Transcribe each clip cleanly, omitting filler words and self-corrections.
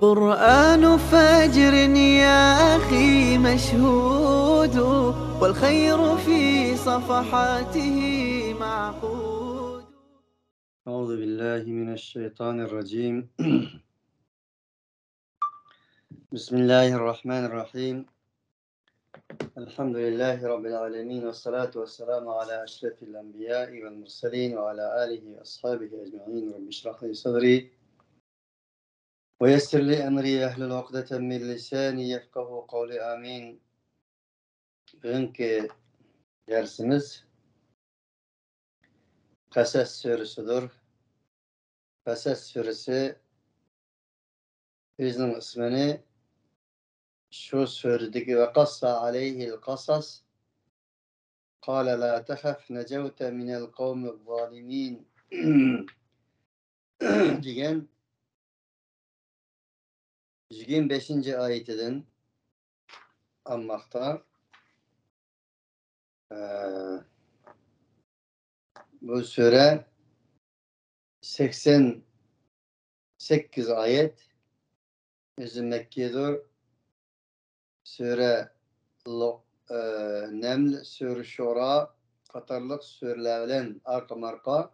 قرآن فجر يا أخي مشهود، والخير في صفحاته معقود. أعوذ بالله من الشيطان الرجيم. بسم الله الرحمن الرحيم. الحمد لله رب العالمين، والصلاة والسلام على أشرف الأنبياء والمرسلين وعلى آله وأصحابه أجمعين. رب اشرح لي صدري ويسر لي أمري، واحلل عقدة من lisani yefkahu kavli. Amin. Bugünkü dersimiz Kasas suresidir. Kasas suresi bizning ismini şu suredeki ve kassa aleyhil kasas kâle la tehef necevte minel kavmi zalimin diyen 125. ayetinden anmakta. Bu sure 88 ayet. Özü Mekke'dir. Sure Neml, Sure Şura katarlık surelerden arka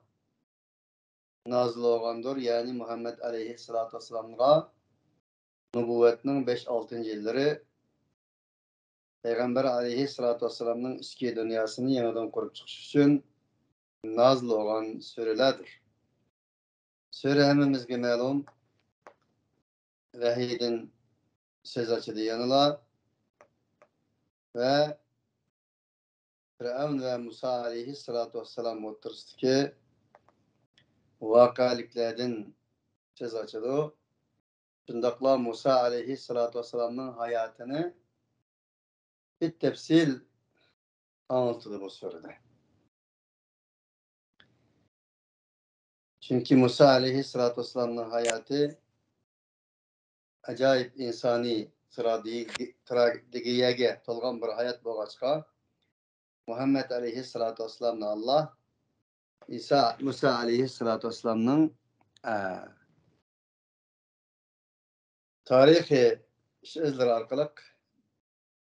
nazil olgandır. Yani Muhammed Aleyhisselatü Vesselam'a nübüvvetinin 5-6. yılları Peygamber Aleyhisselatü Vesselam'ın iski dünyasını yeniden kurup çıkış için nazil olan surelerdir. Sure hemimizge malum vahiyden söz açıdı yanıla ve Firavun ve Musa Aleyhisselatü Vesselam oturustaki vakaliklerden söz açıdı. Şundakla Musa Aleyhisselatü Vesselam'ın hayatını bir tefsil anlatıldı bu surede. Çünkü Musa Aleyhisselatü Vesselam'ın hayatı acayip insani tragediye tolgan bir hayat boğaçka. Muhammed Aleyhisselatü Vesselam'la Allah Musa Aleyhisselatü Vesselam'ın tarihi sözleri arkalık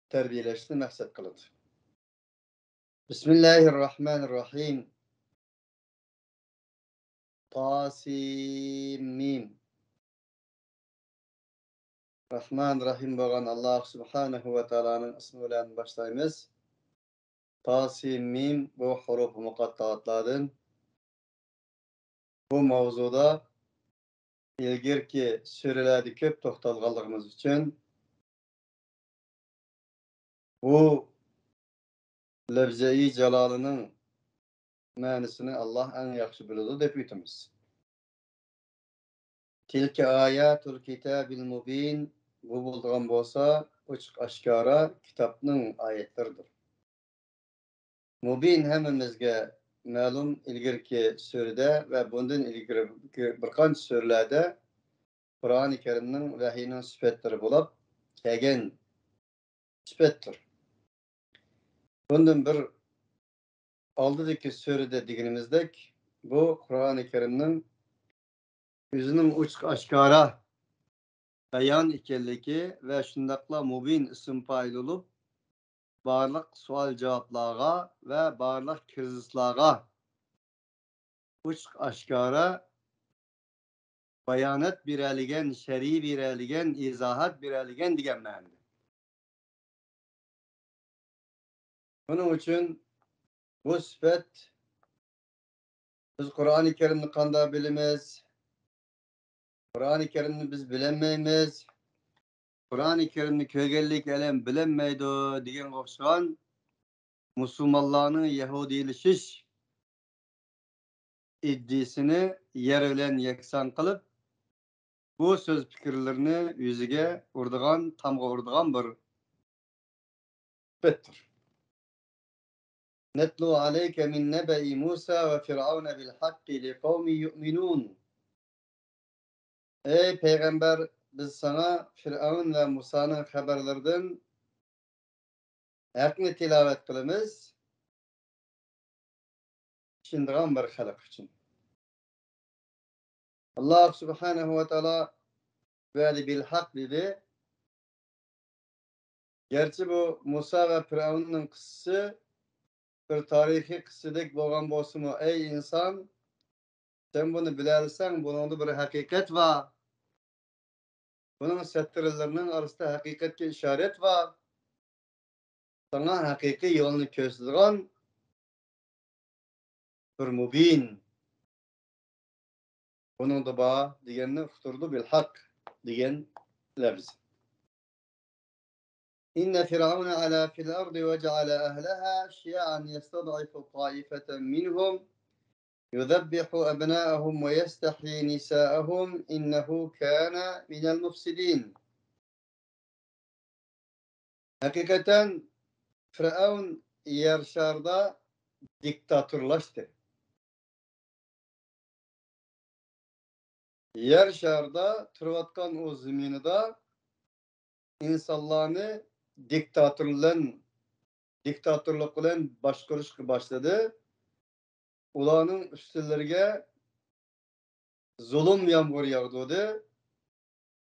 terbiyeleşti, maksat kılındı. Bismillahirrahmanirrahim. Tasimim. Rahman Rahim olan Allah Subhanahu ve Teala'nın ismiyle başlayımız. Tasimim bu huruf-u mukattaatlardan. Bu mavzuda ilgirki sürelerde köp toxtalğanlığımız için bu lefze-i celalının ma'nisini Allah en yaxşı biladi dep aytamiz. Tilke ayatul kitabil mubin, bu bo'lgan bo'lsa ochiq oshkora kitobning oyatlaridir. Mubin hammamizga ma'lum ilgirki surada va bundan ilgari bir qancha surlarda Qur'oni Karimning vahiyning sifatlari bo'lib kelgan sifatdir. Bundan bir oldidagi surada deganimizdek bu Qur'oni Karimning o'zining ochiq oshkora bayon ekanligi va shundaqla mubin ism fa'il bo'lib barliq savol javoblarga va barliq krizislarga ochiq oshkora bayonot beradigan, shar'iy beradigan, izohat beradigan degan ma'noda. Buning uchun bu sifat biz Qur'oni Karimni qanday bilamiz? Qur'oni Karimni biz bilmaymiz. Qur'oni Karimni ko'rganlik alam bilinmaydi degan o'xshagan musulmonlarning yahudiylashish iddiasini yer bilan yakson qilib, bu so'z fikrlarini yuziga urdigan, tamga urdigan bir sifatdir. Netlu aleyke min nebe'i Musa ve Firavun bil hakki li kavmi yu'minun. Ey peygamber, biz sana Firavun ve Musa'nın haberlerinden hakni tilavet kılımız. Şindiğen bir halk için. Allah Subhanahu ve Teala ve bil hak dedi. Gerçi bu Musa ve Firavun'un kıssası bir tarihi kıssadık boğan bolsunmu ey insan sen bunu bilersen bunun bir hakikat var. Bunun satırlarının arasında hakikatke işaret var. Sana hakiki yolunu gösteren bir mubin. Bunun da ba diyenini uqturdu bil hak diyen lafz. İnne firavuna ala fil ardı ve ceale ahlaha şia'an yestad'ifu taifeten minhum yuzabbihu abna'ahum ve yestahyi nisa'ahum innehu kana minel mufsidin. Hakikaten Firavun yer şarda diktatörlaştı. Yer şarda turvatkan o zeminida insanlarını diktatörlük bilen başqurishga başladı. Ularning üstünlerine zulüm yağmur yağdırdı.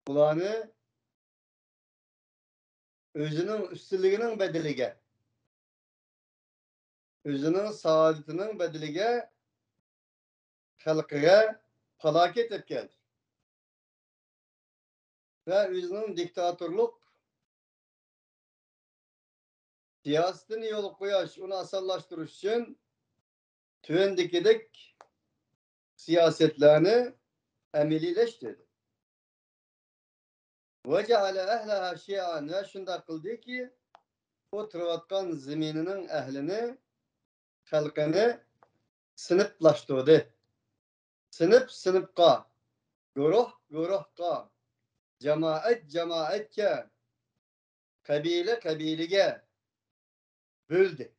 Ularni özünün üstünlüğünün bedeliga, özünün saadetinin bedeliga halkıga felaket etken ve özünün diktatörlük siyasetini yolu koyaş, onu asallaştırış için tüvendikidik siyasetlerini emelileştirdi. Ve ceale ehlaha şia'an ve şunda kıldı ki o tırvatkan zemininin ehlini, halkını sınıflaştırdı. Sınıfqa, guruhqa, cemaatke, kabilige böldü.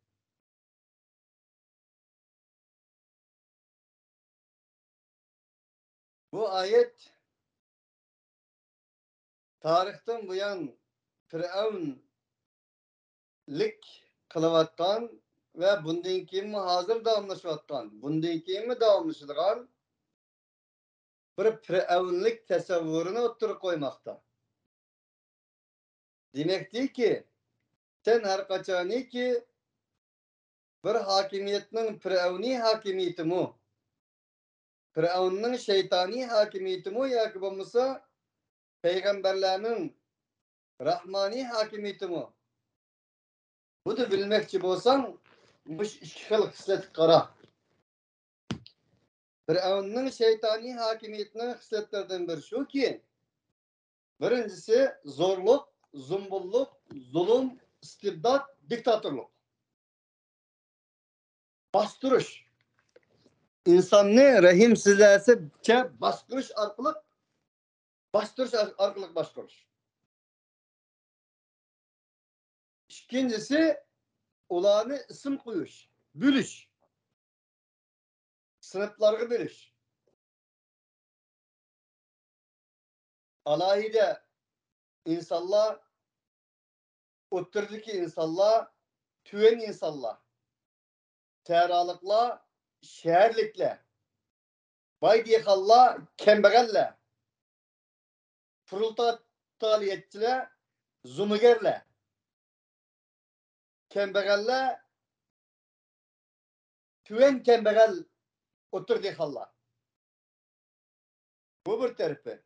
Bu ayet tarihten bu yan Firavunlik kılıvattan ve bundan kimi hazır davamlaşıvattan, bundan kimi davamlaşıdığan bir Firavunlik tasavvurunu oturup koymakta. Demektir ki sen her kaçani ki bir hakimiyetinin Firavuni hakimiyeti mu? Firavun'un şeytani hakimiyeti mu? Ya ki bulmasa peygamberlerinin rahmani hakimiyeti mu? Bu da bilmekçi bolsan bu iki xil hislet kara. Firavun'un şeytani hakimiyetinin hisletlerden biri şu ki birincisi zorluk, zumbulluk, zulüm, istibdat, diktatörlük. Bastırış. İnsanı rahimsizlerse bastırış arkalık bastırış. İkincisi ulanı isim koyuş, bölüş. Sınıfları bölüş. Alayide insanlar, oturdaki insanlar, tüyen insanlar, teralıkla, şehirlikle, baydiyakalla, kembegelle, fırıltaliyetçiler, zumugerle, kembegelle, tüyen kembegel oturdiyakalla. Bu bir tarafı.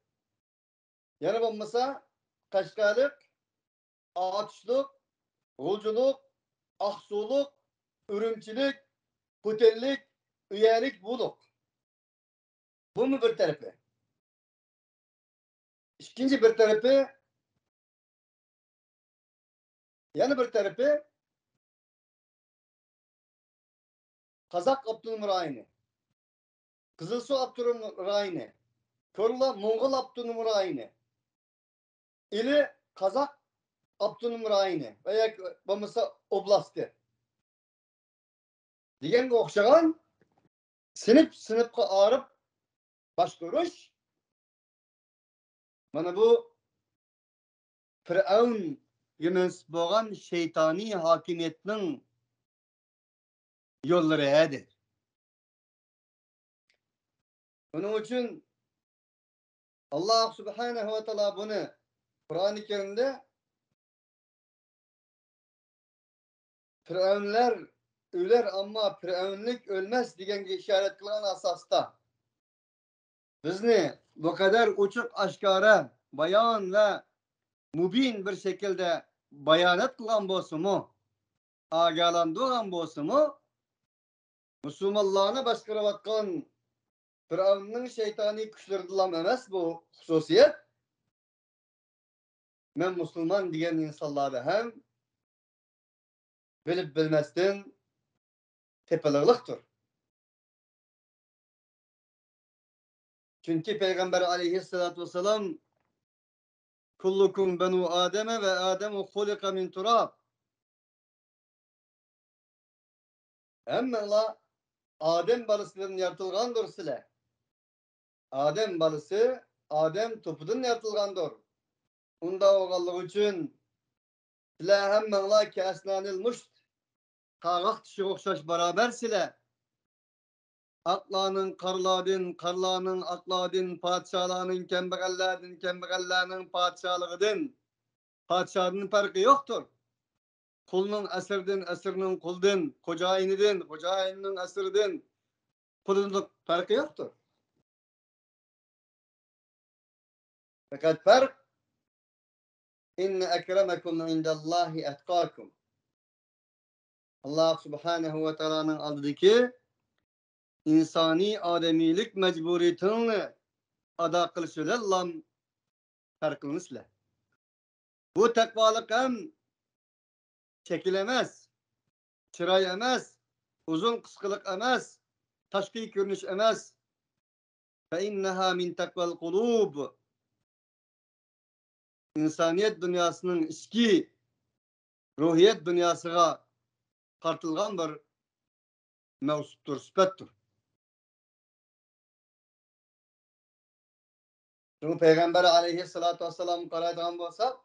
Yani bulmasa Kaşgarlık, ağaçlık, gulculuk, aksuluk, ürümçülük, putellik, üyelik buluk. Bu mu bir tarafı? İkinci bir tarafı yani bir tarafı Kazak Abdülmürayini, Kızılsu Abdülmürayini, Körla Mongol Abdülmürayini, ili Kazak Abdülmürayini veya bulmasa oblasti. Diyen okşagan sınıfqa ağırıp başkuruş. Mana bu Firavun yemens boğan şeytani hakimiyetinin yolları edir. Onun için Allah Subhanahu ve Teala bunu Kur'an-ı Kerim'de Firavunlar öler ama Firavunluk ölmez diye işaret kılan asasta bizni bu kadar uçuk aşkara bayan ve mubin bir şekilde bayanat kılan bolsumu, agalandırgan bolsumu, Müslümanlarını başkaravatkan Firavun'un şeytani güçlerinden emas bu hususiyet. Men Müslüman diyen insanları hem bilip bilmezden tepelirliktir. Çünkü Peygamber aleyhissalatu vesselam kullukum benu Adem'e ve Adem'u hulika min turab. Emmenla Adem balısından yaratılgandır sile. Adem balısı Adem topudan yaratılgandır. Unda oğallık için sile hemmenla ki esnanil muşt. Kağık tişi okşaş beraber sile. Aklanın karladın, karlanın akladın, padişahlarının kembegallerinin padişahlığıdın. Padişahının farkı yoktur. Kulunun esirden, esirinin kuldun, kocayinidin, kocayininin esirdin, kulunun farkı yoktur. Fakat fark, inne ekremekum indallahi etkakum. Allah Subhanahu ve Teala'nın aldığındaki insani ademilik mecburiyetini ada kılışıyla lam farkınızla. Bu takvalık hem çekilemez, çıray emez, uzun kıskılık emez, taşkı görünüş emez. Fe inneha min takval kulub. İnsaniyet dünyasının içki, ruhiyet dünyasına kartılgan bir mevsuptur, sıfattur. Çünkü Peygamber aleyhissalatu vesselam karaydıgan bolsak,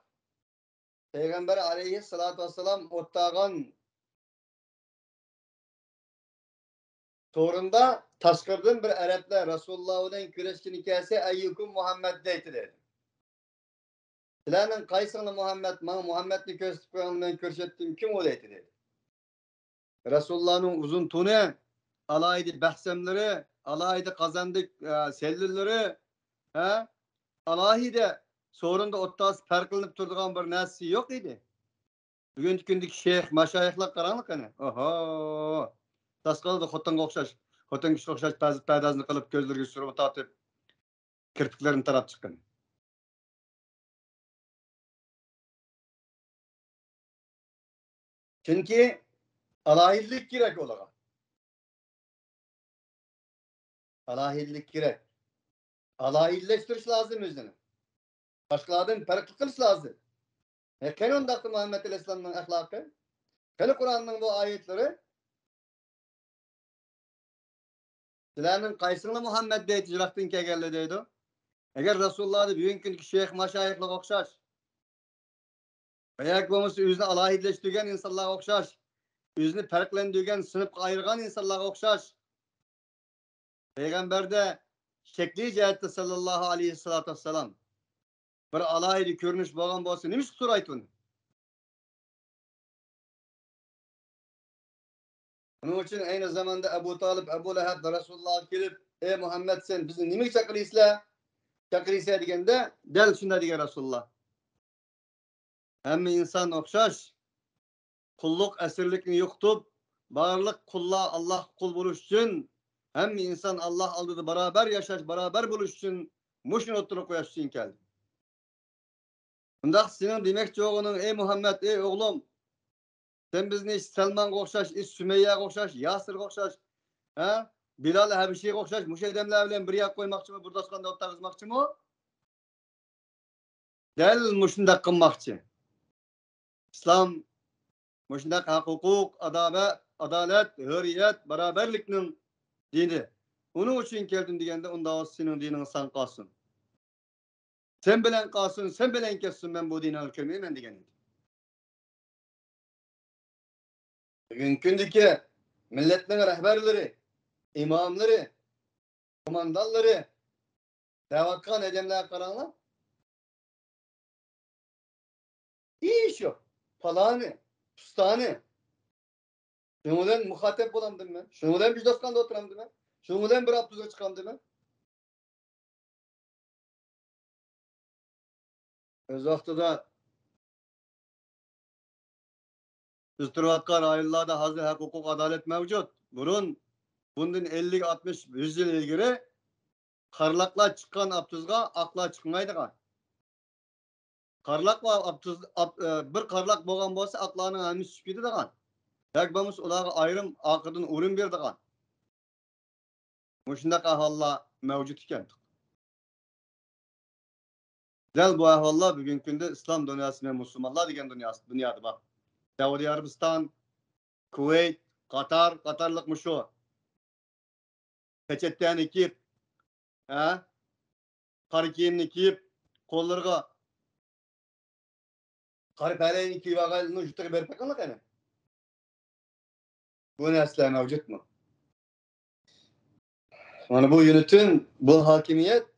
Peygamber aleyhissalatu vesselam ottağın sorunda taşkırdan bir Araplar Resulullah'ın küreşkin hikayesi eyyukum Muhammed deydi dedi. Sizlerden kaysını Muhammed, Muhammed'ni ben körsettim kim o dedi. Resulullah'ın uzun tunu, alaydı bahsemleri, alaydı kazandık sellileri, alaydı sorunda ottağız farklanıp durduğun bir nesli yok idi. Bugünkü gündeki şeyh, maşayihler karanlık hani. Oho! Tasqalı da xotunga okşaş. Xotun kişi okşaş perdazını kılıp gözlerine sürüp atıp kirpiklerini tarap çıkın. Çünkü alahillik gerek olarak. Alahillik gerek. Alahilleştiriş lazım özünü. Başkalardan farklı kılış lazım. Kene ondaki Muhammed Aleyhisselam'ın ahlakı? Kene Kur'an'ın bu ayetleri? Sizlerinin kaysını Muhammed deydi, cirahtın kegerli deydi. Eğer Resulullah'ı bugünkü şeyh maşayihlik okşaş. Ayak bomusu yüzünü alahidleştirgen insanlara okşaş. Yüzünü farklandırgan, sınıf ayırgan insanlara okşaş. Peygamberde şekli cihette sallallahu aleyhi salatu vesselam bir alahidi görünüş boğan bolsa nimiş kusur aytın? Bunun için aynı zamanda Ebu Talib, Ebu Leheb ve Resulullah gelip ey Muhammed sen bizi nimiş çakırıysa? Çakırıysa degende del şunda diye Resulullah. Hem insan okşaş, kulluk esirlikini yoktup, bağırlık kulla Allah kul buluş için, hem insan Allah aldığı beraber yaşaş, beraber buluş için, muşun oturup koyaş için geldi. Bundak senin demek çoğunun ey Muhammed, ey oğlum, sen bizni Selman okşaş, Sümeyye okşaş, Yasir okşaş, Bilal Habişi okşaş, muş edemler bilen bir yak koymakçı mı, burada çıkanda ottağızmakçı mı? Del muşundak kılmakçı. İslam muşundak hukuk, adalet, hürriyet, beraberliknin dini. Onun için geldin degende onda senin dinin san kalsın. Sen bilen kalsın, sen bilen kessin ben bu dini alıp gelmeyeyim ben degende. Bugünkündeki milletin rehberleri, imamları, kumandanları Tevakkan edemler karanlar. İş yok. Falani, pustani. Şundan muhatap olamdım ben. Şundan bir dostkan da oturamdım ben. Şundan bir abdüze çıkamdım ben. Öz vaxtıda biz turvatkan ayıllarda hazır hak, hukuk, adalet mevcut. Bundan 50, 60, 100 yıl ilgiri karlakla çıkan abdüzga akla çıkmaydı kan. Karlak var bir karlak boğan bolsa aklının hemis çıkıydı da kan. Yakbamız olağa ayrım akıdın urun bir de kan. Muşundaq ahvalla mevcut iken. Del bu ahvalla bugünkü günde İslam dünyası ve Müslümanlar degen dünyada bak. Saudi Arabistan, Kuveyt, Katarlık muşu. Peçetten ekip, karı kiyimini kiyip, kollarına karı peleğini kiyip ağaylığını jutları verip bakanlık yani. Bu nesle mevcut mu? Yani bu yönetim, bu hakimiyet,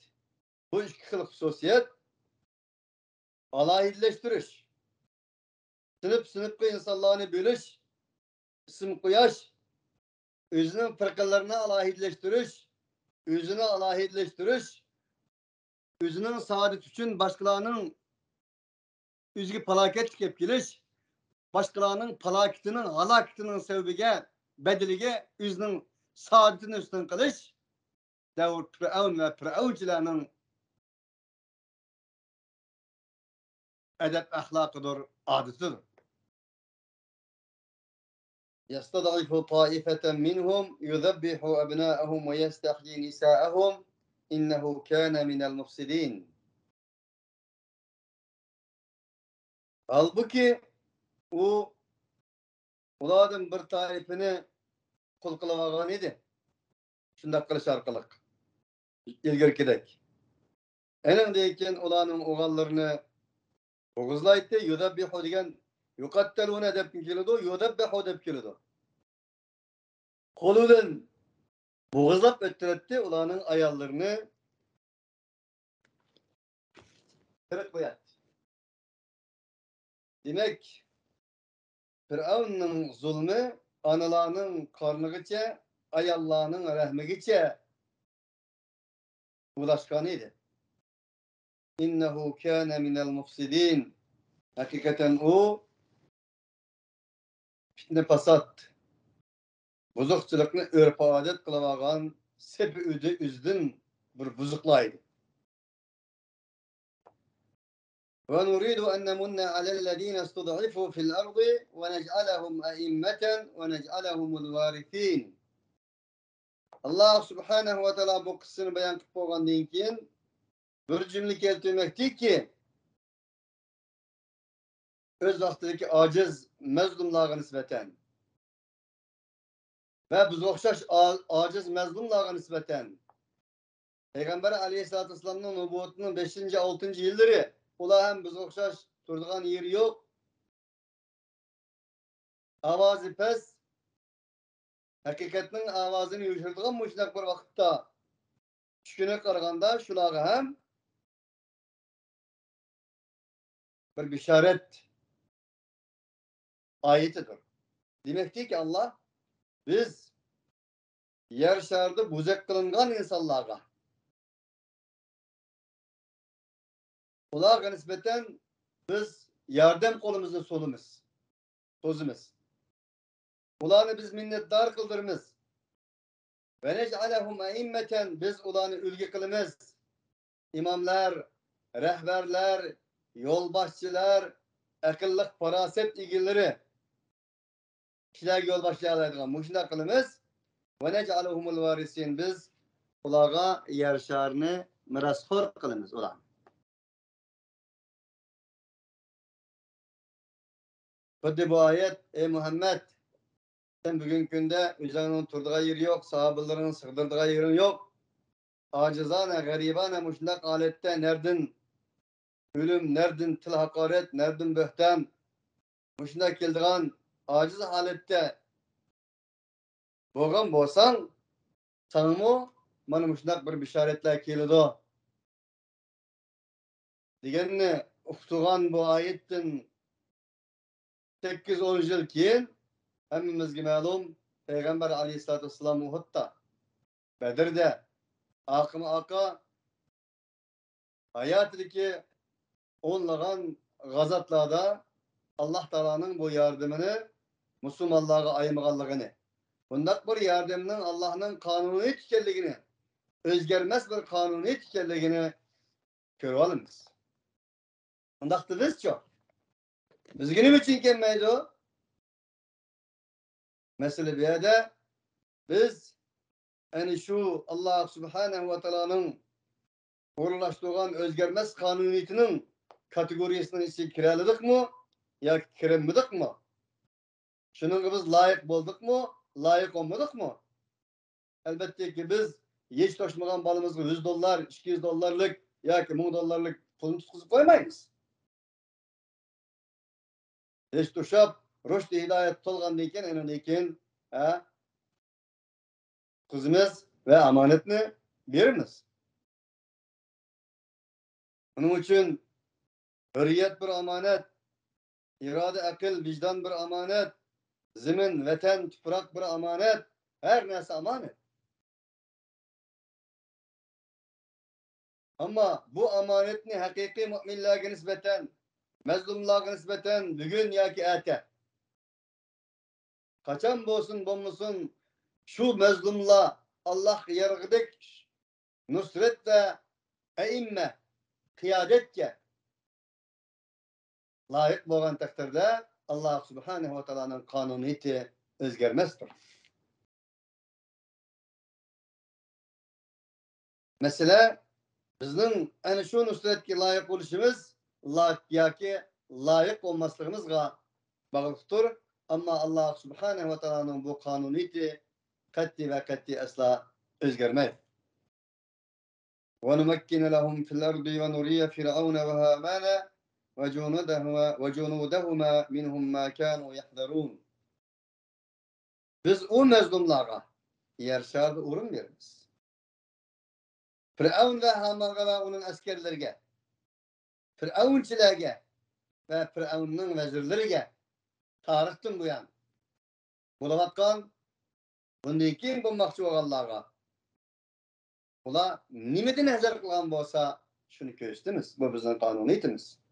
bu iki kılık hususiyet alahidleştiriş. Sınıflı insanlarını bölüş, isim koyaş, özünün fırkalarını alahidleştiriş, özünün saadet için başkalarının üzgü palaket çıkıp geliş, başkalarının palaketinin, halaketinin sevbige, bedelige, özünün saadetini üstün kılış, devir Firavun ve Firavuncularının edep ahlakıdır, adetidir. يستضعف طائفة منهم يذبح أبناءهم ويستحيي نساءهم إنه كان من المفسدين. Halbuki ulardan bir taifini kul kılavagan idi. Şundak kılış arkalık. İlgirkidek. Enindeyken ulanın oğallarını oğuzlaydı. Yudabbihu degen yukattelune dep kilidu. Yudabbihu dep kilidu. Kolunun boğazlap öttüretti. Ulanın ayallarını kırık koyattı. Demek Firavun'un zulmü analarının karnıgıça, ayallarının rahmigiçe ulaşkanıydı. İnnehu kâne minel mufsidin. Hakikaten o fitne pasat, bozukçılıkını örf adet kılavagan sepi üzdün bir bozuklaydı. Ve nuridu en nemunne alellezine istud'ifu fil ardı ve nec'alehum e'immeten ve nec'alehumul varithin. Allah subhanahu ve teala bu kıssını beyan kıp bolgandan keyin bir cümle keltirmekdi ki öz vaqtidagi aciz mazlumlarga nisbeten ve biz okşaş aciz mazlumlarga nisbeten Peygamber aleyhissalatü vesselam'ın nübüvvetinin 5. 6. yılları ular hem biz okşaş turduğan yeri yok. Avazı pes hakikatinin avazını yuşurduğun muşnak bir vakitte şüküne karaganda şulağı hem bir bişaret ayetidir. Demektir ki Allah biz yer şardı buzak kılıngan insanlarga ularga nispeten biz yardım kolumuzu sozumuz. Ularını biz minnettar kıldırımız. Ve nec'alehum e'immeten biz ularını ülge kılımız. İmamlar, rehberler, yolbaşçılar, akıllık faraset ilgileri kişiler yolbaşçılarla muşna kılımız. Ve nec'alehumul varisin biz ularga yarışarını mirasxo'r kılımız ular. Hadi bu ayet ey Muhammed sen bugün günde üzerinin turduğu yeri yok, sahabelerinin sığdırdığı yerin yok. Acizane, garibane muşnak alette nereden ölüm, nereden til hakaret, nereden böhten muşnak keldiğen aciz halette boğan bolsan sanımı mana muşnak bir bişaretler kelido. deganni uqtugan bu ayettin 8-10 yıl keyin hammamizga ma'lum Peygamber Aleyhisselatü Vesselam Uhud'da, Bedir'de, aka hayatideki onlagan gazatlarda Allah Teala'nın bu yardımını Müslümanlara ayırmaganlığını, bundak bir yardımının Allah'ın kanuni ekenligini, özgermez bir kanuni ekenligini görüp alınız. Bundakta biz çok. Biz günüm için gelmeydi o. Mesele bir yerde biz yani şu Allah Subhanahu ve Teala'nın uğurlaştırılan özgermez kanuniyetinin kategorisine içine kiraladık mı? Ya kiremedik mi? Şunun biz layık bulduk mu? Layık olmadık mı? Elbette ki biz hiç taşımagan balımızı $100, $200'lık ya ki $1000'lık pulunu tutkuzu koymayız. Hiç tuşap, rüştü hidayet tolgan deyken, önündeyken kızımız ve amanetini veririz. Onun için hürriyet bir amanet, irade, akıl, vicdan bir amanet, zemin, vatan, toprak bir amanet, her neyse amanet. Ama bu amanetini hakiki müminlerine nispeten, mezlumlarga nispeten bugün ya ki ete. Kaçan bulsun şu mezlumla Allah yargıdık nusret ve eimme kıyadetke layık olan takdirde Allah Subhanahu ve Teala'nın kanuniyeti özgermezdir. Mesela bizning ana şu nusretga layık oluşumuz yoki layık olmasligimizga bog'liqdir. Ama Allah Subhanahu ve Teala'nın bu kanuniyeti qat'iy ve qat'iy asla o'zgarmaydi. وَنُمَكِّنَ لَهُمْ فِي الْأَرْضِ وَنُرِيَ فِرْعَوْنَ وَهَامَانَ وَجُنُودَهُمَا مِنْهُمْ مَا كَانُوا يَحْذَرُونَ. Biz o mezlumlara yer şartı uğrum veririz. Firavun ve Haman'a ve onun askerlerine, Firavunçilerge ve Firavun'un vezirlerine tarihten bu yan bulavatkan bundan kim bulmakçı olanlarga ular nimeden hazır kılgan bolsa şunu köstimiz. Bu bizning kanuniyetimiz.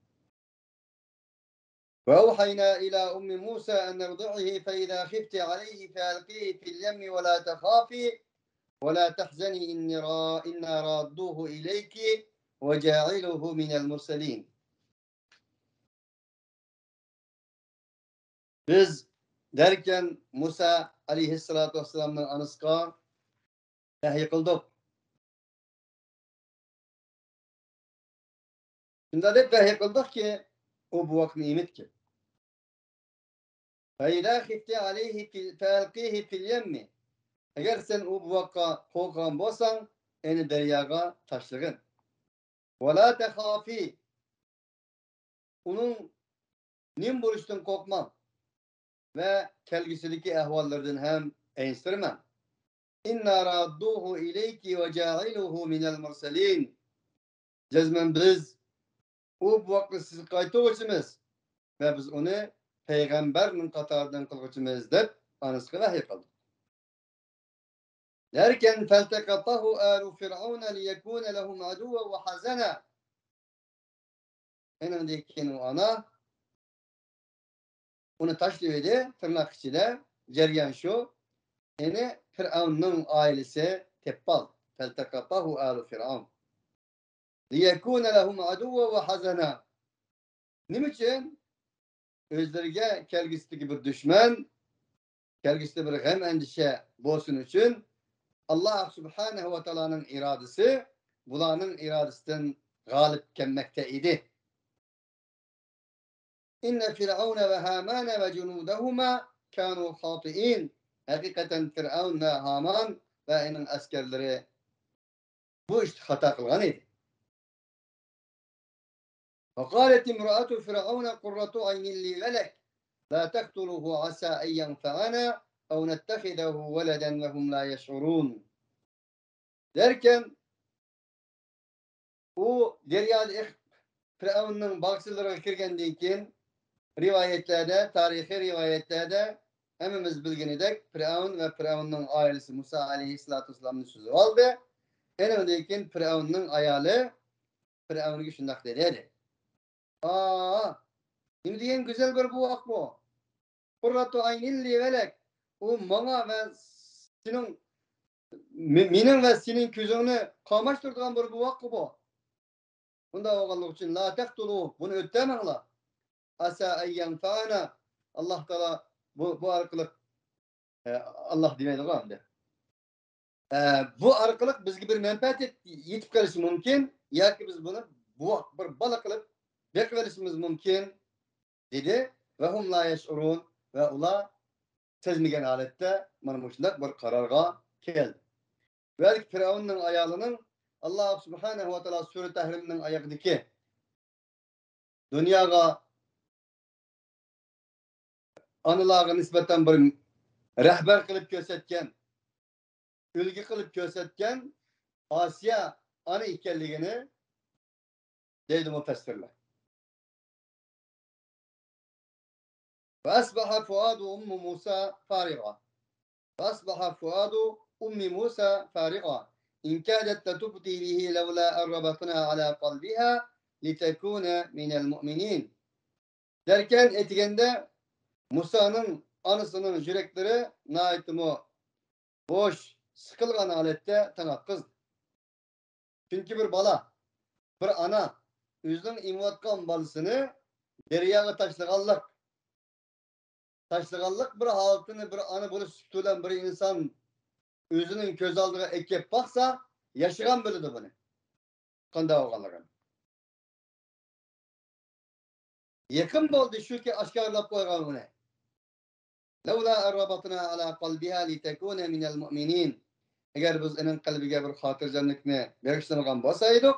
وأوحينا إلى أم موسى أن ارضعه فإذا خفت عليه فألقيه في اليم ولا تخافي ولا تحزني إنا رادوه إليك وجاعله من المرسلين. Biz derken Musa aleyhissalatu vesselam'ın anısına vahiy kıldık. Şimdi de vahiy kıldık ki o bu vakit nimet ki. فَاِذَا خِفْتِ عَلَيْهِ فَاَلْقِيهِ فِي الْيَمِّ. Eğer sen o bu vakka korkan bolsan, eni deryaga taşlığın. وَلَا تَخَافِ. Onun nim buluştun korkmam. Ve kelgisideki ahvallardan hem enstirmem. İnna radduhu ileyki ve ca'iluhu minel murselin. Cezmen biz o bu vakti sizi kaytıvıcımız ve biz onu peygamberinin katarından kılgıcımız deyip anısına vahiy kıldık. Derken feltekatahu alu firavuna liyekune lehum aduve ve hazana. Enindeki o ana onu taşlıyordu tırnak içinde. Ceryan şu. Yani Firavun'un ailesi teppal. Feltekatahu alu firavun. Liyekune lehum aduve ve hazana. Niçin? Özlerine kelgisindeki bir düşman, kelgisinde bir gam endişe bolsun için Allah Subhanahu ve Teala'nın iradesi bulanın iradesinden galip gelmekte idi. İnne Firavun ve Haman ve cunudahuma kanu hati'in. Hakikaten Firavun ve Haman ve onun askerleri bu işte hata kılgan idi. فقالت امرأة فرعون قرة عين لي ولك لا تقتلوه عسى أن ينفعنا أو نتخذه ولدا وهم لا يشعرون. Derken o deryada Firavun'un bakçılarına kirgendiği için rivayetlerde, tarihi rivayetlerde hemimiz bilginidek Firavun ve Firavun'un ailesi Musa aleyhissalatu vesselam'ın sözü oldu. En öndeyken Firavun'un ayalı Firavun'u şundak dedi. Şimdi diyen güzel bir bu vak bu. Kurratu aynilli velek. O bana ve senin minin ve senin küzünü kamaştırdıgan bir bu vak bu. Bunda oğallık için la tektulu. Bunu öttemenla. Asa eyyen faana. Allah Teala bu arkalık Allah demeydi o anda. Bu arkalık bizge bir menfaat yetip kelishi mümkün. Ya ki biz bunu bu bir bala kılıp bekvelishimiz mümkün dedi. Ve hum la yeş'urun. Ve ular sezmegen halette mana şundak bir kararga keldi. Belki Firavun'un ayalının Allah Subhanahu ve Teala Sure Tahrim'nin ayağındaki dünyaga anılarga nispeten bir rehber kılıp gösterken, ülgü kılıp gösterken Asya anı ikenligini deydi müfessirler. Ve asbaha fuadu ummu Musa fariga. Ve asbaha fuadu ummi Musa fariga. İn kâdet letubdi bihi levlâ errabatna alâ kalbiha litekûne minel mu'minin. Derken etigende Musa'nın anısının yürekleri naitimi boş, sıkılgan halette tanakkız. Çünkü bir bala, bir ana, özünün imuatkan balısını deryaga taşlıgallık. Taşlıgallık bir haltını, bir anı bunu sütülen bir insan özünün köz aldığı ekip baksa, yaşayan bölüdü bunu. Kanda oğallarım. Yakın oldu şu ki aşkarlap koygan bunu. لولا أربطنا على قلبها لتكون من المؤمنين. Eğer biz onun kalbine bir hatırcanlıkını berkiştirmegen bolsaydık,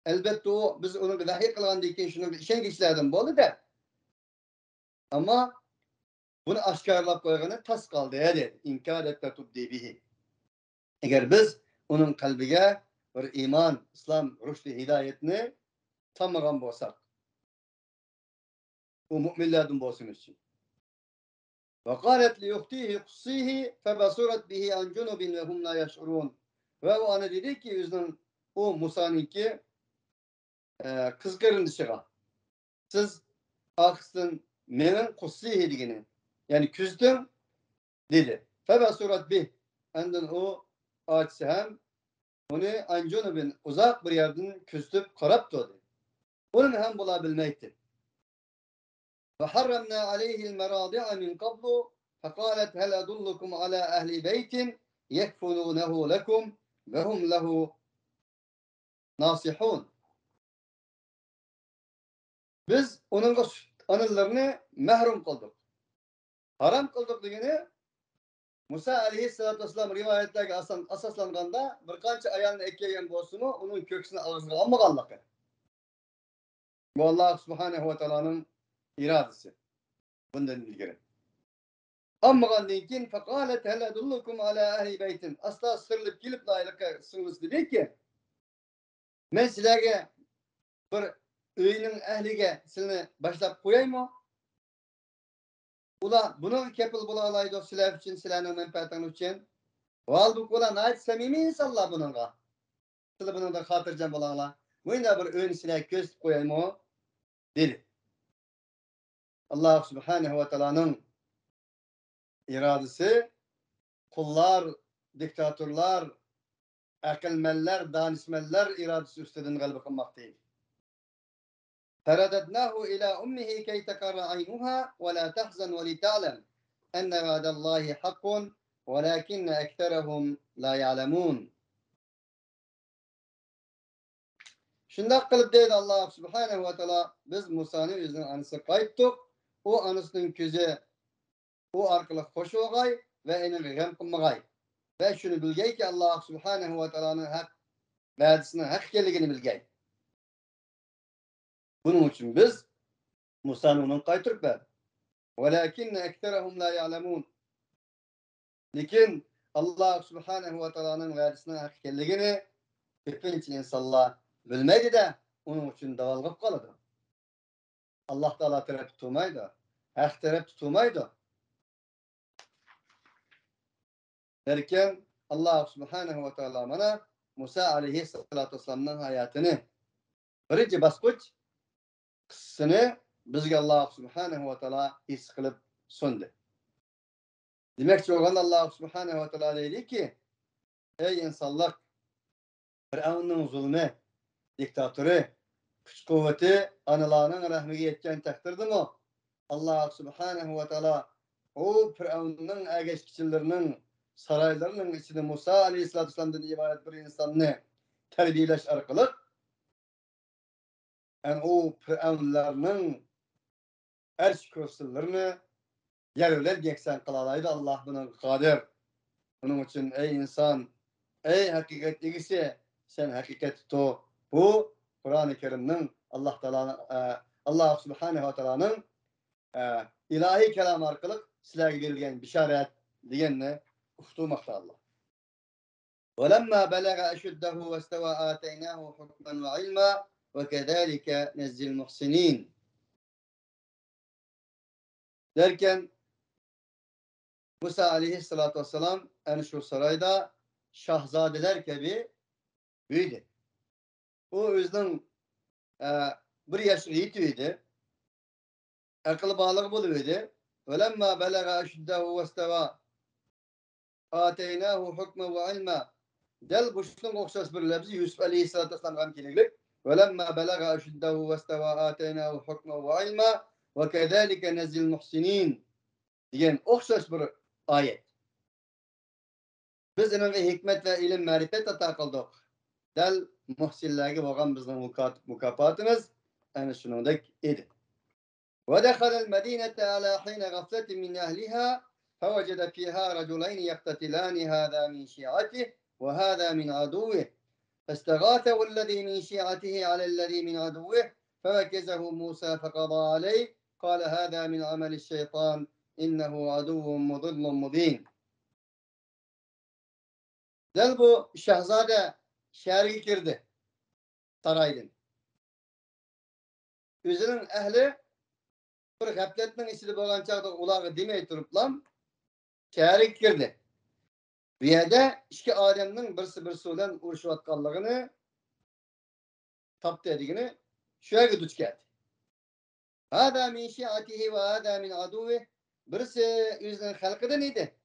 elbette o biz onu vahiy kılgandan keyin şunu işen kişilerden boldu da. Ama bunu aşkarlap koyganı tas kaldı dedi. İnkar etti tubdi bihi. Eğer biz onun kalbine bir iman, İslam, rüştü, hidayetini tanımagan bolsak, o müminlerden bolsun için. وقالت لأخته قصيه فبصرت به عن جنب وهم لا يشعرون. Ve o ana dedi ki yüzünün o Musa'nınki kız göründüşüga. Siz aksın menin kussihi digini. Yani küzdüm dedi. Febasurat bih. Andın o ağaçsı hem onu an cunubin uzak bir yerden küzdüp karap doğdu. Bunu hem bulabilmekti. فحرمنا عليه المراضع من قبل فقالت هل أدلكم على أهل بيت يكفلونه لكم وهم له ناصحون. Biz onun anılarını mahrum kıldık. Haram kıldık degeni Musa aleyhissalatu vesselam rivayetlerge asaslanganda bir kança ayağını ekleyen bolsumu onun köksüne ağzına almaganlıkı. Bu Allah Subhanahu ve Teala'nın iradesi. Bundan ilgili. Ammagandan keyin faqalet hal adullukum ala ahli beytin. Asla sırılıp gelip laylıkka sığınız dedi ki men sizlerge bir öyünün ehlige sizini başlap koyayım. Ula bunu kepil bula alaydı sizler için, sizlerin menfaatiniz için. Valdık ula nait samimi insanlar bununla. Sizler bunun da hatırcan bulanlar. Buyna bir öyün sizler göz koyayım dedi. Allah Subhanahu ve Teala'nın iradesi kullar, diktatörler, akılmeller, danışmeller iradesi üsteden galip kılmak değil. فرددناه إلى أمه كي تقر عينها ولا تحزن ولتعلم أن وعد الله حق ولكن أكثرهم لا يعلمون. Şundak kılıp dedi Allah Subhanahu ve Teala biz Musa'nın yüzünden anısı kayıttık. O anısının küzü o arkalı hoş olgay ve enini gem kılmagay. Ve şunu bilgey ki Allah Subhanahu ve Teala'nın hak vaadisinin hak geligini bilgey. Bunun için biz Musa'nın onun kayıtırık ver. وَلَكِنَّ اَكْتَرَهُمْ لَا يَعْلَمُونَ. Lakin Allah Subhanahu ve Teala'nın vaadisinin hak geligini bütün insanlar bilmedi de onun için davalgıp kaladı. Allah Teala taraf tutulmaydı. Hak taraf tutulmaydı. Derken Allah Subhanahu ve Teala bana Musa aleyhissalatu vesselam'ın hayatını birinci basqıç kıssını bizge Allah Subhanahu ve Teala his kılıp sundu. Demek ki olan Allah Subhanahu ve Teala dedi ki ey insanlar Firavun'un zulmü, diktatörü, güç kuvveti analarının rahmine yetken takdirdi mi? Allah Subhanahu ve Teala o Firavun'un ergeçkiçilerinin saraylarının içinde Musa Aleyhisselatü Vesselam'dan ibaret bir insanını terbiyeleş arkalık yani o Firavunlarının erş kürsülerini yerler yeksen kılalaydı Allah bunun kadir. Bunun için ey insan, ey hakikat ilgisi sen hakikat tutu. Bu Kur'an-ı Kerim'nin Allah Subhanahu ve Teala'nın ilahi kelam arkalık sizlerge verilgen bişaret diyenle uçturmakta Allah. وَلَمَّا بَلَغَ أَشُدَّهُ وَاسْتَوَى آتَيْنَاهُ حُكْمًا وَعِلْمًا وَكَذَٰلِكَ نَجْزِي الْمُحْسِنِينَ derken Musa aleyhissalatü vesselam yani şu sarayda şahzadeler gibi büyüdü. O özünün bir yaş yiğitiydi. Akıl bağlı buluydu. وَلَمَّا بَلَغَ أَشُدَّهُ وَاسْتَوَى آتَيْنَاهُ حُكْمًا وَعِلْمًا del bu okşas bir lafzı Yusuf aleyhissalatü vesselam gelecek. وَلَمَّا بَلَغَ أَشُدَّهُ وَاسْتَوَى آتَيْنَاهُ حُكْمًا وَعِلْمًا وَكَذَٰلِكَ نَجْزِي الْمُحْسِنِينَ diyen okşas bir ayet. Biz onun hikmet ve ilim marifet ata kıldık. Del muhsinlerge boğan bizden mukafatımız yani şunundaki idi. وَدَخَلَ الْمَد۪ينَةَ عَلَى حِينَ غَفْلَةٍ مِنْ أَهْلِهَا فَوَجَدَ فِيهَا رَجُلَيْنِ يَقْتَتِلَانِ هَذَا مِنْ شِيعَتِهِ وَهَذَا مِنْ عَدُوِّهِ فَاسْتَغَاثَهُ الَّذ۪ي مِنْ شِيعَتِهِ عَلَى الَّذ۪ي مِنْ عَدُوِّهِ فَوَكَّزَهُ مُوسَى فَقَضَى عَلَيْهِ قَالَ هَذَا مِنْ عَمَلِ الشَّيْطَانِ إِنَّهُ عَدُوٌّ مُضِلٌّ مُب۪ينٌ Del bu şehzade şehre girdi saraydan. Üzerinin ehli bir gafletning içinde bo'lgan chaqda ularga demay turiblam şehre girdi. Bu yerda ikki odamning birsi bilan urushayotganligini topdi dedigini shu yerga duch keldi. Hada min shi'atihi va hada min aduvi. Birisi o'zining xalqidan edi.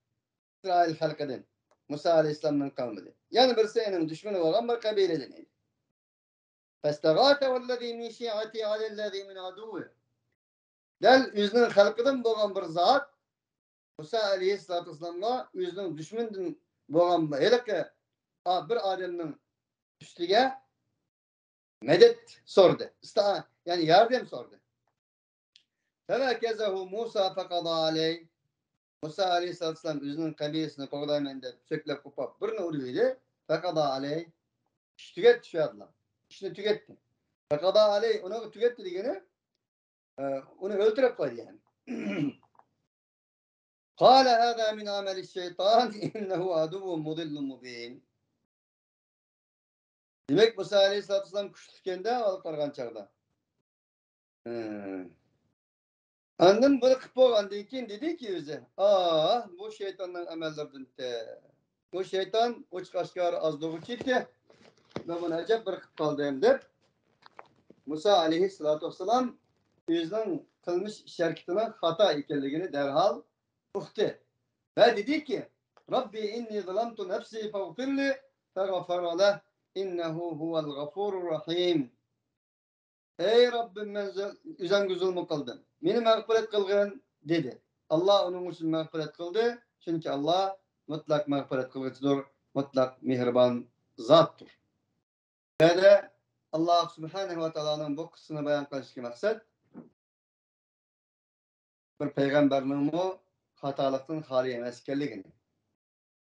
İsrail xalqidan. Musa alayhissalomning qavmidan. Yana birisi uning dushmani bo'lgan bir qabiladan edi. فَاسْتَغَاثَهُ الَّذ۪ي مِنْ شِيعَتِهِ عَلَى الَّذ۪ي مِنْ عَدُوِّهِ del özünün halkıdan boğan bir zat Musa aleyhissalatu vesselam'a özünün düşmanından boğan bir adamın üstüge medet sordu. Yani yardım sordu. Fevekezehu Musa fekada aleyh Musa aleyhissalatu vesselam özünün kabilesini koğdaymen söklep kupap birini uğruydu. Fekada aleyh iş tüket düşüyordular. İşini tüketti. Fekada aleyh onu tüketti diyene onu öldürüp koydu yani. قال هذا من عمل الشيطان إنه عدو مضل مبين. Demek Musa Aleyhisselatü Vesselam kuşlukende alıp vargan çağda. Andan bunu kıp olgan deyken dedi ki bize, bu şeytanın emellerden de. Bu şeytan uç kaşkar azlığı çekti. Ve bunu acaba bırakıp kaldı de. Musa Aleyhisselatü Vesselam yüzden kılmış şerketine hata ikenliğini derhal uhtı. Ve dedi ki Rabbi inni zalamtu nefsi fagfirli fagfara leh innehu huvel gafurur rahim. Ey Rabbim ben üzen zulmü kıldım. Beni mağfiret kılgın dedi. Allah onun için mağfiret kıldı. Çünkü Allah mutlak mağfiret kılgıcıdır. Mutlak mihriban zattır. Ve de Allah Subhanahu ve Teala'nın bu kısmını bayan kılışkı maksat bir peygamberliğin o hatalıktan hali emaskenligini.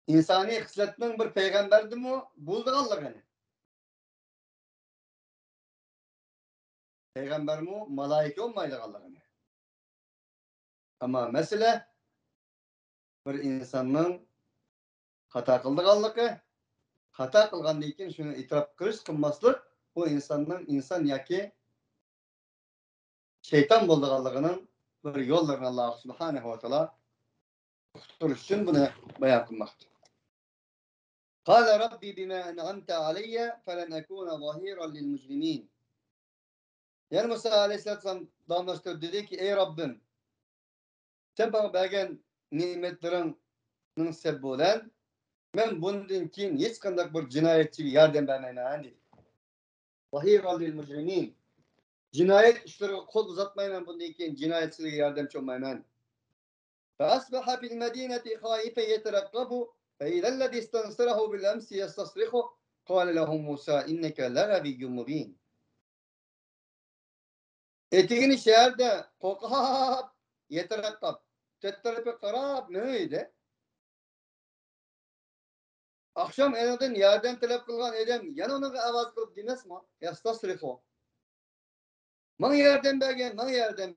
İnsani hisletinin bir peygamberdi mi bulduğallığını. Peygamber mi malaike olmayacağallığını. Ama mesele bir insanın hata kıldığallığı, hata kılgan deyken şunu itiraf kılış kılmaslık bu insan yaki şeytan bolduğanlığının bir yollarını Allah Subhanahu ve Teala tutuş için bunu bayan kılmakta. Kâle Rabbi bima en'amte aleyye felen ekûne zahîran lil mücrimîn. Yani Musa Aleyhisselam damlaştırdı, dedi ki ey Rabbim sen bana bergen nimetlerinin sebbi olan ben bundan keyin hiç kandak bir cinayetçiye yardım vermeymen dedi. Zahîran lil mücrimîn. Cinayet işleri kol uzatmayman bundan keyin cinayetçilere yardımcı olmayman. فأصبح في المدينة خائفا يترقب فإذا الذي استنصره بالأمس يستصرخه قال له موسى إنك لغبي مبين. Etigini şehirde kokap yeterakkab tetterepe karab neydi? Akşam enodun yerden talep kılgan edem yana onu avaz kılıp demez mi? Yastasrifo. Man yerden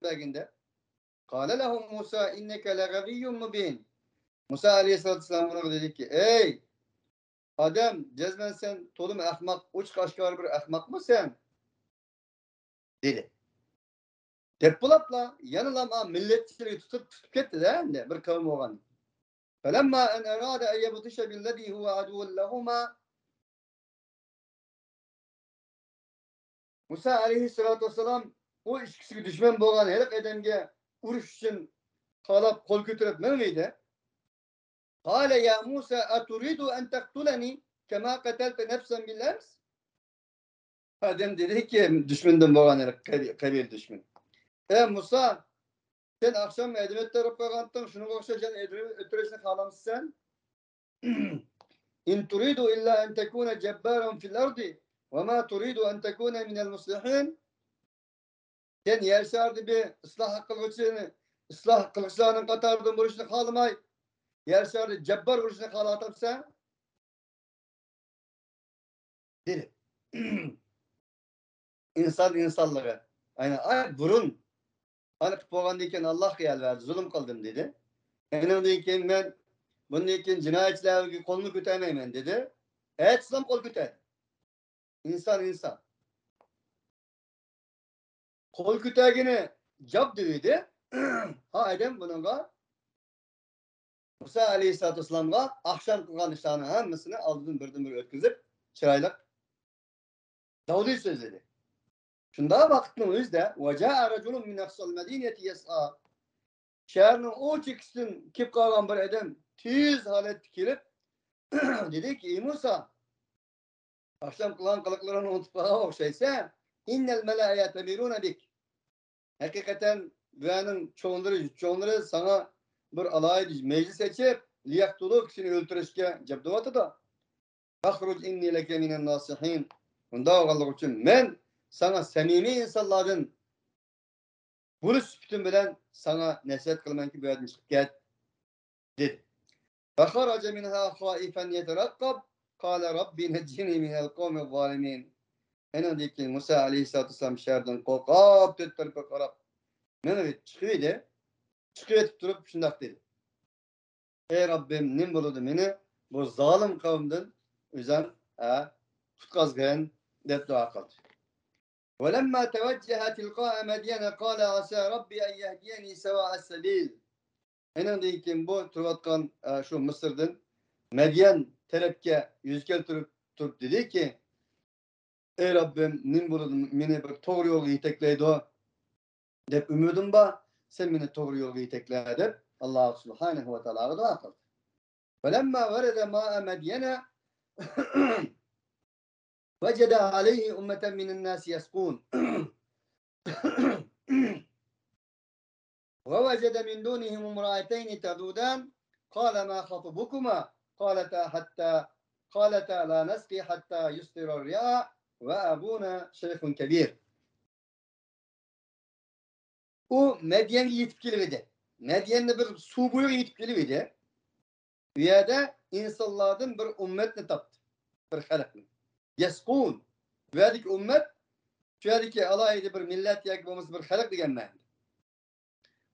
berginde. Kâle lehum Musa inneke legaviyyun mubin. Musa Aleyhisselatü Vesselam dedi ki ey Adem cezmen sen tolum ahmak uç kaşkar bir ahmak mı sen? Dedi. Tepulapla yanılama milletçileri tutup gitti de bir kavim olan. فَلَمَّا أَنْ أَرَادَ أَنْ يَبْطِشَ بِالَّذ۪ي هُوَ عَدُوٌ لَهُمَا Musa Aleyhisselatü Vesselam o ikisi düşman boğan herif edemge uruş için kalap kol götürüp ne miydi? قَالَ يَا مُوسَى أَتُرِيدُ أَنْ تَقْتُلَنِي كَمَا قَتَلْتَ نَفْسًا بِالْأَمْسِ. Adem dedi ki düşmandan boğan herif kabil düşman. Musa sen akşam edebiyat tarafı kalktın şunu okşayacaksın ötüresini kalamışsın. İn turidu illa en tekune cebbaran fil ardi ve ma turidu en tekune minel muslihin. Sen yer şardı bir ıslah kılıçlarının katardığın buruşunu kalmay. Yer şardı cebbar buruşunu kalatapsa dedi. İnsanlığı. Aynen burun. Hani boğandayken Allah kıyal verdi. Zulüm kıldım dedi. Enindeyken ben bunun cinayetçiler kolunu kütemeyim dedi. Evet İslam kol küter. İnsan. Kol kütergini cab dedi. Ha edem bununla Musa Aleyhisselatü Vesselam'a akşam kılgan işlerini hemmisini aldın bir ötküzüp çıraylık Davud'u sözledi. Şunda baktığımızda وَجَاءَ رَجُلٌ مِنْ اَقْصَى الْمَد۪ينَةِ يَسْعَى şehrin o çıksın kip kalan bir adam tiz halet dikilip dedi ki ey Musa akşam kılan kılıklarını unutup okşaysa innel melâye temirûne bik. Hakikaten dünyanın çoğunları sana bir alay meclis seçip liyaktuluk seni öldürüşke cebduvatı da ahruc inni leke minen nasihin. Bunda oğallık için ben sana samimi insanların buluş bütün bilen sana nesihat kılman ki böyle çıkıp dedi. فَخَرَجَ مِنْهَا خَائِفًا يَتَرَقَّبْ قَالَ رَبِّ نَجِّنِي مِنَ الْقَوْمِ الظَّالِمِينَ. Enindeki Musa Aleyhisselatü Vesselam şehirden korkap tüttürüp karap. Mehmet çıkıyor durup şundak dedi. Ey Rabbim nim buludu beni bu zalim kavimden üzerine tutkazgın dep dua kıldı. وَلَمَّا تَوَجَّهَ تِلْقَاءَ مَدْيَنَ قَالَ عَسَى رَبِّ أَنْ يَهْدِيَنِي سَوَاءَ السَّبِيلِ. Enindeki bu turvatkan şu Mısır'dan Medyen terepke yüzkel turup dedi ki ey Rabbim nim buludu beni bir doğru yolu itekleydi o dep ümidim ba sen beni doğru yolu itekleydi dep Allah Subhanahu ve Teala dua kıldı. فَلَمَّا وَرَدَ مَاءَ مَدْيَنَ وَجَدَ عَلَيْهِ أُمَّةً مِنَ النَّاسِ يَسْقُونَ وَوَجَدَ مِنْ دُونِهِمْ امْرَأَتَيْنِ تَذُودَانِ قَالَ مَا خَطْبُكُمَا قَالَتَا لَا نَسْقِي حَتَّى يُصْدِرَ الرِّعَاءُ وَأَبُونَا شَيْخٌ كَبِيرٌ. O Medyen'e yetip gelivdi. Medyen'de bir su boyu yetip gelivdi. Bir yerde insanlardan bir ümmetini taptı. Bir halkını. Yeskun. Verdik ümmet, şuradaki alaydı bir millet yakmamız bir halk diyen meydi.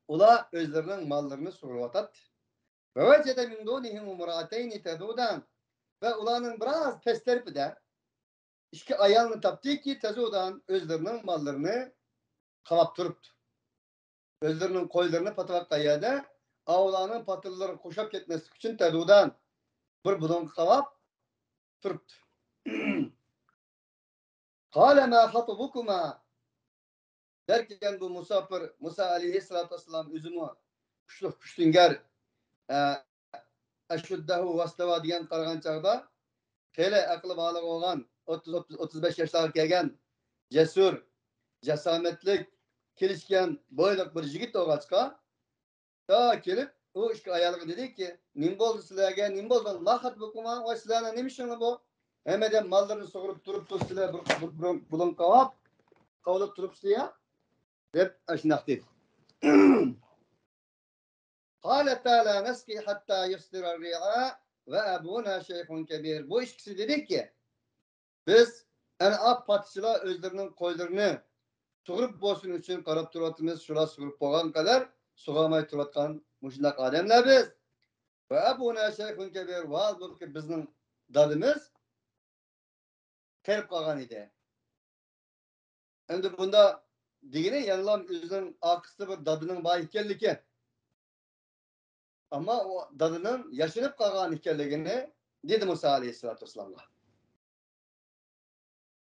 Ola özlerinin mallarını soruvatat. Ve vecede min donihim umrateyni tedudan. Ve ulanın biraz peslerip de İki ayağını taptı ki tezodan özlerinin mallarını kavap duruptu. Özlerinin koylarını patavak kayada avlanın patırları koşup gitmesi için tezodan bir budun kavap duruptu. Kâle mâ hatubukuma derken bu Musa aleyhissalatü vesselam üzümü küştünger eşuddehu vastava diyen qarğan çağda hele aklı bağlı olan 30-35 yaşlarga kelgan cesur, cesametlik, kelişken boyliq bir yigit olğaçqa ta kelip o iki ayalığı dedi ki nim boldu sizlerge, nim boldu mahat bukuma o sizlerine neymiş işiniz bu? Hemeden mallarını soğurup durup sizler bulun kavap kavulup durup sizler hep aşınaq dedi. قال تعالى نسقي حتى يصدر الرعاء ve abuna şeyhun kebir. Bu ikisi dedi ki biz en ak patçılar özlerinin koylarını suğurup bolsun için qarab turatımız şula suğurup bolgan kadar suğamay turatkan muşundaq adamlar biz. Ve abuna şeyhun kebir. Val bu ki bizning dadimiz qerib qolgan edi. Endi bunda degine yanılam özünün akısı bir dadının bay ekanligi. Ama o dadının yaşanıp kalgan hikayelerine dedi Musa aleyhissalatü vesselam'a.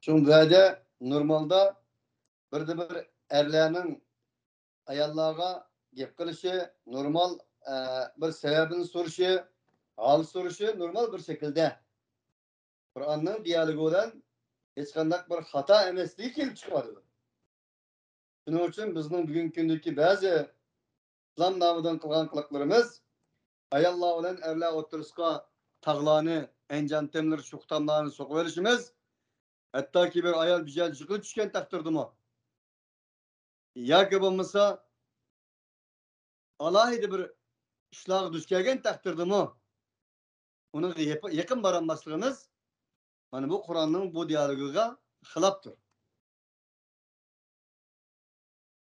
Çünkü böyle normalde bir erlerinin ayallarga gep kılışı, normal bir sebebini soruşu, hal soruşu normal bir şekilde. Kur'an'ın diyalogu olan hiç kandak bir hata emesliği kelip çıkmadı. Bunun için bizim bugün gündeki bazı İslam namıdan kılgan kılıklarımız ayallar olan erler oturusqa tağlarını, encantemleri, şuhtamlarını sokuverişimiz hatta ki bir ayal güzel çıkıp düşken taktırdı mı? Ya ki bulmasa alaydı bir işler düşkergen taktırdı mı? Onu yakın baranmaslığınız hani bu Kur'an'ın bu diyaloguga hılaptır.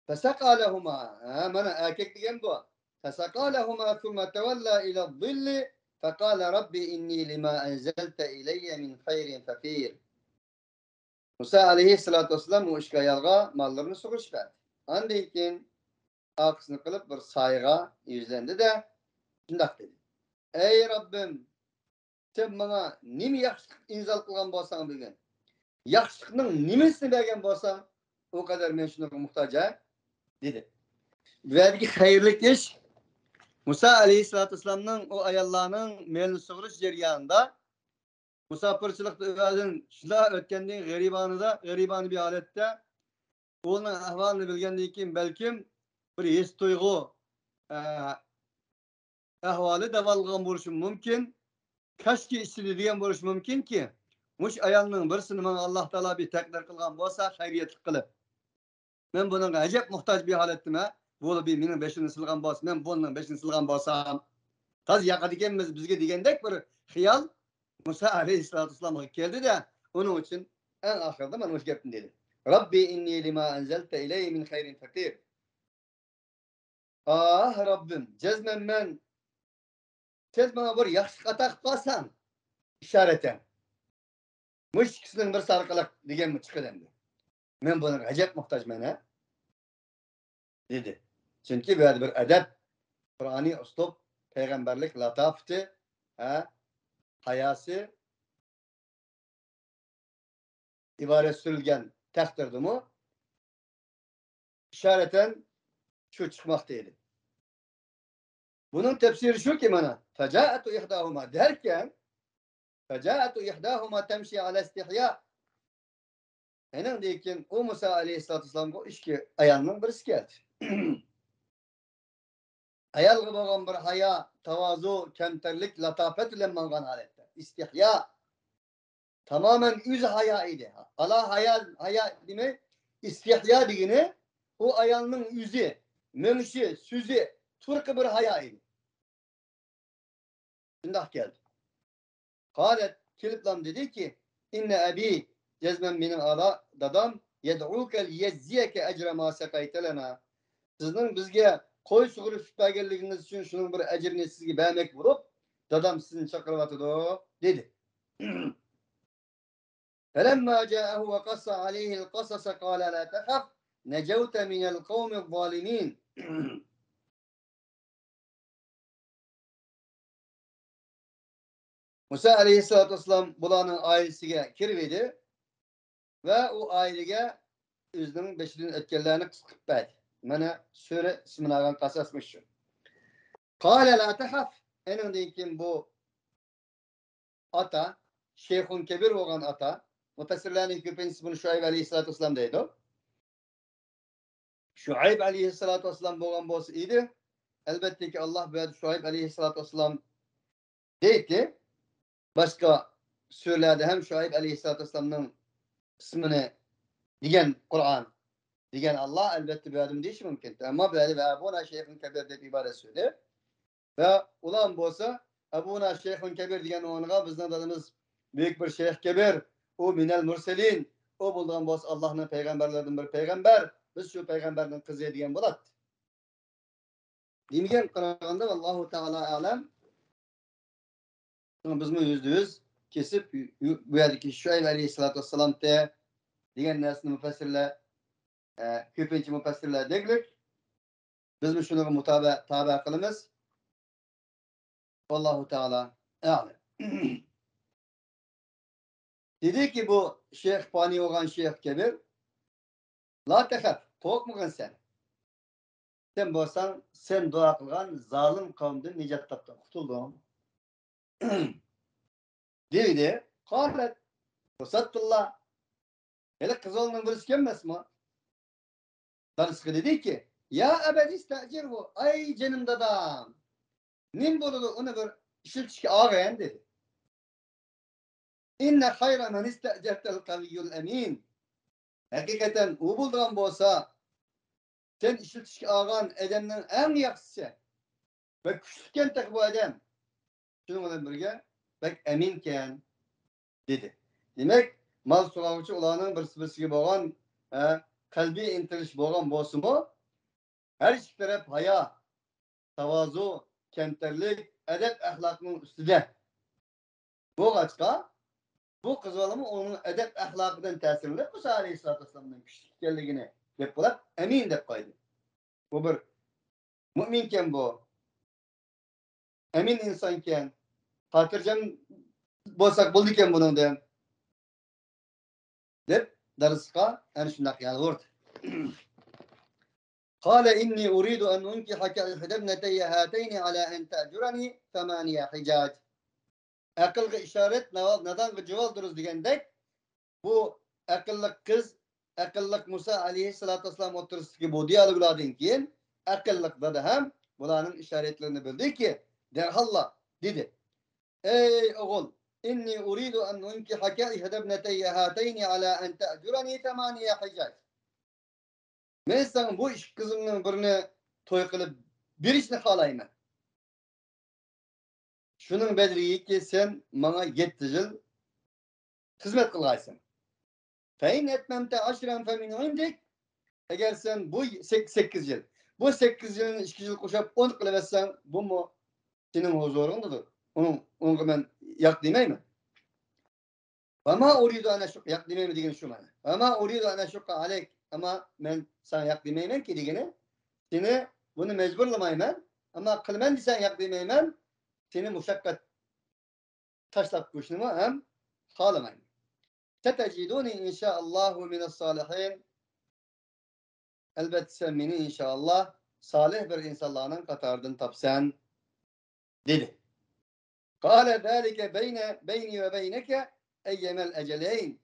Fesakalehuma mana erkek diyen bu. Fesakalehuma thumma tevalla ila zilli fekale Rabbi inni lima enzelte ileyye min hayrin fakir. Musa aleyhissalatü vesselam o işe yalga mallarını sokuş verdi. Andayken akısını kılıp bir sayıga yüzlendi de şundak dedi. Ey Rabbim sen bana nimi yaxşılık inzal kılgan bolsan bilgen. Yaxşılıkның nimesini bergen bolsan o kadar men şuna muhtaca dedi. Vergi hayırlık iş Musa aleyhissalatü vesselam'ın o ayallarının melini sokuş ceryanında musafirçilikte özün şula ötkendiğin garibanı bir halette onun ahvalını bilgendiği kim belkim bir his duygu ahvali davalgan buluşum mümkün. Kaçki işçili diyen buluş mümkün ki muş ayalının birisini bana Allah Teala bir takdir kılgan bolsa hayriyetlik kılıp. Ben bunun acayip muhtaç bir halettim ha. Bu bir benim beşini sılgan bolsa, ben bunun beşini sılgan bolsam. Taz yaka digenimiz bizge digendek bir hiyal Musa aleyhissalatü vesselam'a geldi de onun için en ahirde ben hoş geptim dedi. Rabbi inni lima enzelte ileyhi min hayrin fakir. Ah Rabbim cezmen men siz bana bir yaxşı atak kalsan işareten. Muş kişinin bir sarkılık digen mi çıkı dendi. Men buna acayip muhtaç mene dedi. Çünkü böyle bir edep Kur'an'ı uslub peygamberlik lataftı hayası ibaret sürülgen takdirdi mi işareten şu çıkmaktaydı. Bunun tefsiri şu ki bana feca'atu ihdahuma derken feca'atu ihdahuma temşi ala istihya hemen deyken o Musa aleyhissalatü vesselam bu işki ayağının birisi geldi. Ayal gibi olan bir haya, tavazu, kemterlik, latafet ile mangan halette. İstihya tamamen üz haya idi. Allah haya demek istihya digini o ayağının yüzü, mümşi, süzü, turku bir haya idi. Şimdi geldi. Halet kilitlam dedi ki inne abi cezmen benim ala dadam yed'ukel yezziyeke ecre ma sekaytelena. Sizin bizge koy suğuru sütbagerliğiniz için şunun bir ecrini sizge beğenmek vurup dadam sizin çakırvatıdı dedi. فَلَمَّا جَاءَهُ وَقَصَّ عَلَيْهِ الْقَصَصَ قَالَ لَا تَخَفْ نَجَوْتَ مِنَ الْقَوْمِ الظَّالِمِينَ. Musa aleyhissalatu vesselam bulanın ailesiga kiribedi ve o ailege özünün beşirin etkenlerini kısıkıp berdi. Mana söyle ismini alan kasasmış şu. Kâle la tehaf. Enindeki kim bu ata, Şeyhun Kebir olan ata, Mufessirlerin köpeğin ismini Şuayb aleyhissalatu vesselam deydi. Şuayb aleyhissalatu vesselam boğan boğası idi. Elbette ki Allah böyle Şuayb aleyhissalatu vesselam deydi. Başka sürelerde hem Şuayb aleyhissalatu vesselam'ın ismini diyen Kur'an, diyen Allah elbette bir adım değişi mümkün. Ama böyle ve Abuna Şeyhun Kebir deyip ibaret söyledi. Ve ulan bolsa Abuna Şeyhun Kebir diyen oğluna bizden adımız büyük bir Şeyh Kebir. O minel murselin. O bulduğun bolsa Allah'ın peygamberlerden bir peygamber. Biz şu peygamberden kızı diyen bulat. Demigen qaraganda Allahu Teala alem. Biz mi %100 kesip bu yerdeki Şuayb aleyhissalatu vesselam de diyen nesli müfessirler köpünçü müfessirler deglik. Biz mi şunu tabi kılımız. Allahu Teala alem. Dedi ki bu Şeyh Fani olan Şeyh Kebir, la tehaf, korkmagan sen. Sen bolsan, sen dua kılgan zalim kavmden nicat taptın, kutuldun. Dedi, kâlet, fırsattullah. Hele kız oğlunun birisi gelmez mi? Darıskı dedi ki, ya ebed istacir bu, ay canım dadam. Nin buludu onu bir işilçiki ağayan dedi. İnne hayra men istacertel kaviyyul emin. Hakikaten o bulduğun bolsa, sen işilçiki ağayan edemden en yakısı. Ve küçükken tek bu edem. Şununla birge, bek eminken dedi. Demek, mal soğavucu olanın birisi gibi olan, kalbi intiliş boğan bolsumu, her iki taraf haya, tavazu, kemterlik, edep ahlakının üstüde. Bu açıka, bu kız oğlumu onun edep ahlakından tesirli, Musa Aleyhisselatü Vesselam'ın küçüklerliğine dep olarak emin dep koydu. Bu bir müminken bu, emin insanken, hatırcam bolsak bulduken bunun dem, dep darıska en şundak yalvurdu. Kâle inni uridu en unkihake ihidebneteyye hâteyni ala en te'curani femaniye hicac. Akıllı işaret neden gıcıvaldırız digendek bu akıllık kız, akıllık Musa aleyhissalatü vesselam oturursa bu diyaloglardan keyin akıllıkta da hem bunların işaretlerini bildi ki derhalla dedi. Ey oğul inni uridu en unkihake ihidebneteyye hâteyni ala en te'curani femaniye hicac. Ben sana bu iş kızımın birini toy kılıp bir işini halayım. Şunun bedriyi ki sen bana 7 yıl hizmet kılaysın. Fein etmemte aşiren femin indik. Eğer sen bu 8 yıl, bu 8 yılın 2 yıl koşup 10 kılıversen bu mu senin huzurundadır? Onu ben yak demeyim mi? Ama uridu ana şukka yak demeyim mi degen şu bana. Ama uridu ana şukka aleyk. Ama ben sana yak demeyim ki degeni. Seni bunu mecburlamayım. Ama kılmen desen yak demeyim. Seni muşakkat taşlap kuşnumu hem halamayın. Teteciduni inşaallahu minas salihin. Elbette sen beni inşallah salih bir insanların katardın tapsen dedi. Kâle zâlike beyni ve beyneke eyyemel eceleyn.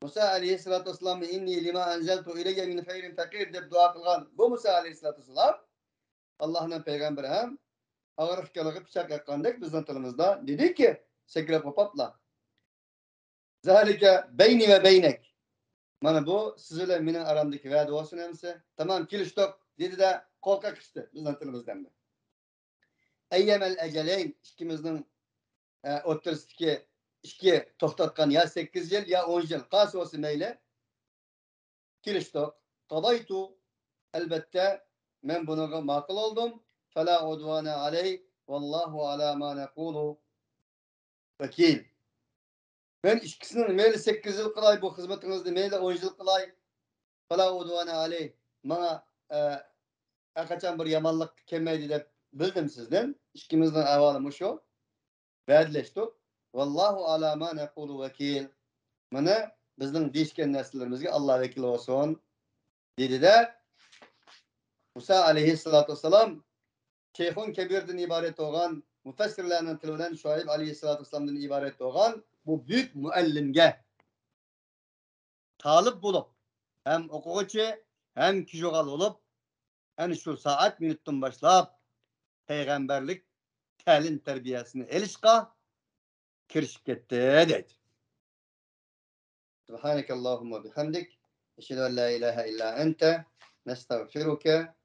Musa aleyhissalatü vesselam inni lima enzeltu ileyye min hayrin fakir deyip dua kılgan bu Musa aleyhissalatü vesselam Allah'ın peygamberi hem ağır kalığı bıçak yakkandık bizden tılımızda dedi ki sekre popapla zâlike beyni ve beynek. Mana bu sizinle benim aramdaki vədi olsun hemse. Tamam kiliştok dedi de kol kakıştı bizden tılımızdan da. Eyyemel eceleyn ikimizin oturistiki iki tohtatkan ya 8 yıl ya 10 yıl. Kas olsun meyle. Kiliştok. Kadaytu elbette men buna makul oldum. Fela udvane aleyh. Vallahu ala ma nekulu vekil. Ben ikisinin meyli 8 yıl kılay bu hizmetinizde, meyli 10 yıl kılay. Fala udvana aleyh. Bana kaçan bir yamanlık kemeydi de bildim sizden. İkimizden avalım şu. Verdileştik. Vallahu ala ma nekulu vekil. Mana bizning deyishgan narsalarimizga Allah vekil olsun. Dedi de Musa aleyhissalatu vesselam Şeyhun Kebir'den ibaret olan, müfessirlerinin tilinden Şuayb aleyhissalatu vesselam'dan ibaret olan bu büyük müellimge talip bulup hem okuğucu hem kijogal olup yani şu saat minuttan başlayıp peygamberlik talim terbiyesini elişka kirişip gitti dedi. Subhaneke Allahumma bihamdik. Eşhedü en la ilahe illa ente nestağfiruke